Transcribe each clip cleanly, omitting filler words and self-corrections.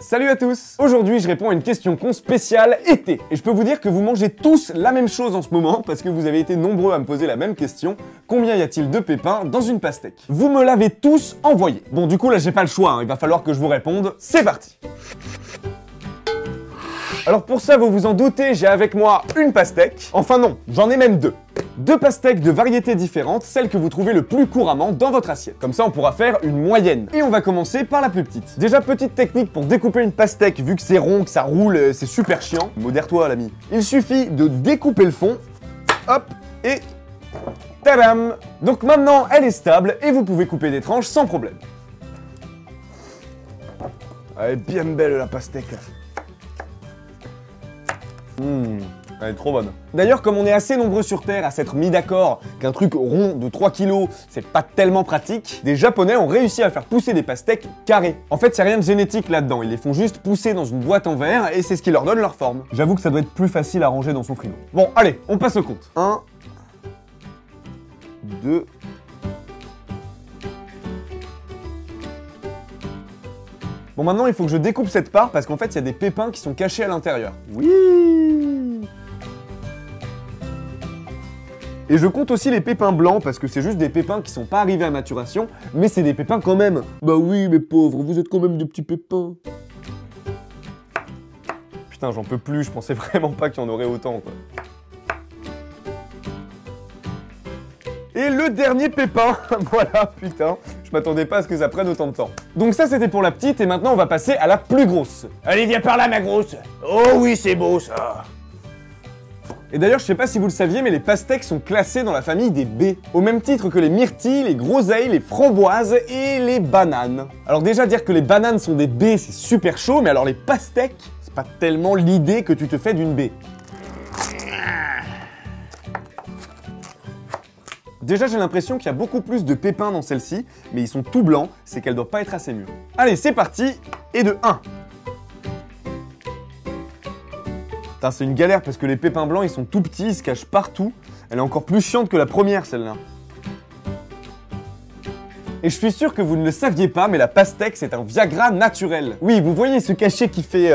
Salut à tous! Aujourd'hui, je réponds à une question con spéciale été. Et je peux vous dire que vous mangez tous la même chose en ce moment parce que vous avez été nombreux à me poser la même question. Combien y a-t-il de pépins dans une pastèque? Vous me l'avez tous envoyé. Bon, du coup, là, j'ai pas le choix, hein. Il va falloir que je vous réponde. C'est parti! Alors pour ça, vous vous en doutez, j'ai avec moi une pastèque. Enfin non, j'en ai même deux. Deux pastèques de variétés différentes, celles que vous trouvez le plus couramment dans votre assiette. Comme ça, on pourra faire une moyenne. Et on va commencer par la plus petite. Déjà, petite technique pour découper une pastèque, vu que c'est rond, que ça roule, c'est super chiant. Modère-toi, l'ami. Il suffit de découper le fond, hop, et tadam! Donc maintenant, elle est stable et vous pouvez couper des tranches sans problème. Elle est bien belle, la pastèque. Elle est trop bonne. D'ailleurs, comme on est assez nombreux sur Terre à s'être mis d'accord qu'un truc rond de 3 kg, c'est pas tellement pratique, des Japonais ont réussi à faire pousser des pastèques carrées. En fait, y a rien de génétique là-dedans, ils les font juste pousser dans une boîte en verre et c'est ce qui leur donne leur forme. J'avoue que ça doit être plus facile à ranger dans son frigo. Bon, allez, on passe au compte. 1, 2... Bon, maintenant, il faut que je découpe cette part parce qu'en fait, il y a des pépins qui sont cachés à l'intérieur. Oui! Et je compte aussi les pépins blancs parce que c'est juste des pépins qui sont pas arrivés à maturation, mais c'est des pépins quand même. Bah oui, mes pauvres, vous êtes quand même des petits pépins. Putain, j'en peux plus, je pensais vraiment pas qu'il y en aurait autant, quoi. Et le dernier pépin, voilà, putain, je m'attendais pas à ce que ça prenne autant de temps. Donc ça, c'était pour la petite, et maintenant, on va passer à la plus grosse. Allez, viens par là, ma grosse. Oh oui, c'est beau, ça. Et d'ailleurs, je sais pas si vous le saviez, mais les pastèques sont classées dans la famille des baies, au même titre que les myrtilles, les groseilles, les framboises et les bananes. Alors déjà, dire que les bananes sont des baies, c'est super chaud, mais alors les pastèques, c'est pas tellement l'idée que tu te fais d'une baie. Déjà, j'ai l'impression qu'il y a beaucoup plus de pépins dans celle-ci, mais ils sont tout blancs, c'est qu'elle doit pas être assez mûre. Allez, c'est parti, et de 1. Putain, c'est une galère parce que les pépins blancs, ils sont tout petits, ils se cachent partout. Elle est encore plus chiante que la première, celle-là. Et je suis sûr que vous ne le saviez pas, mais la pastèque, c'est un Viagra naturel. Oui, vous voyez ce cachet qui fait...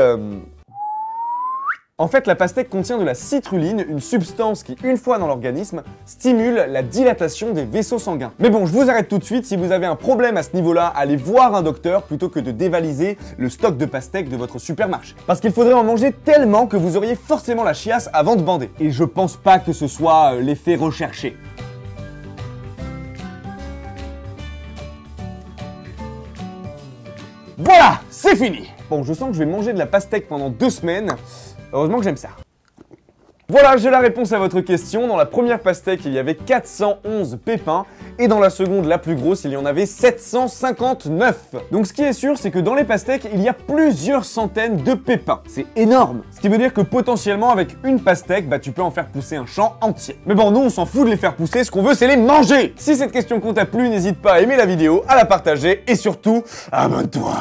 En fait, la pastèque contient de la citrulline, une substance qui, une fois dans l'organisme, stimule la dilatation des vaisseaux sanguins. Mais bon, je vous arrête tout de suite, si vous avez un problème à ce niveau-là, allez voir un docteur plutôt que de dévaliser le stock de pastèques de votre supermarché. Parce qu'il faudrait en manger tellement que vous auriez forcément la chiasse avant de bander. Et je pense pas que ce soit l'effet recherché. Voilà, c'est fini! Bon, je sens que je vais manger de la pastèque pendant 2 semaines. Heureusement que j'aime ça. Voilà, j'ai la réponse à votre question. Dans la première pastèque, il y avait 411 pépins. Et dans la seconde, la plus grosse, il y en avait 759. Donc ce qui est sûr, c'est que dans les pastèques, il y a plusieurs centaines de pépins. C'est énorme. Ce qui veut dire que potentiellement, avec une pastèque, bah tu peux en faire pousser un champ entier. Mais bon, nous, on s'en fout de les faire pousser. Ce qu'on veut, c'est les manger. Si cette question t'a plu, n'hésite pas à aimer la vidéo, à la partager. Et surtout, abonne-toi.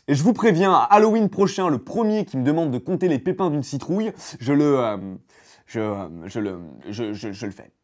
Et je vous préviens, à Halloween prochain, le premier qui me demande de compter les pépins d'une citrouille, je le fais.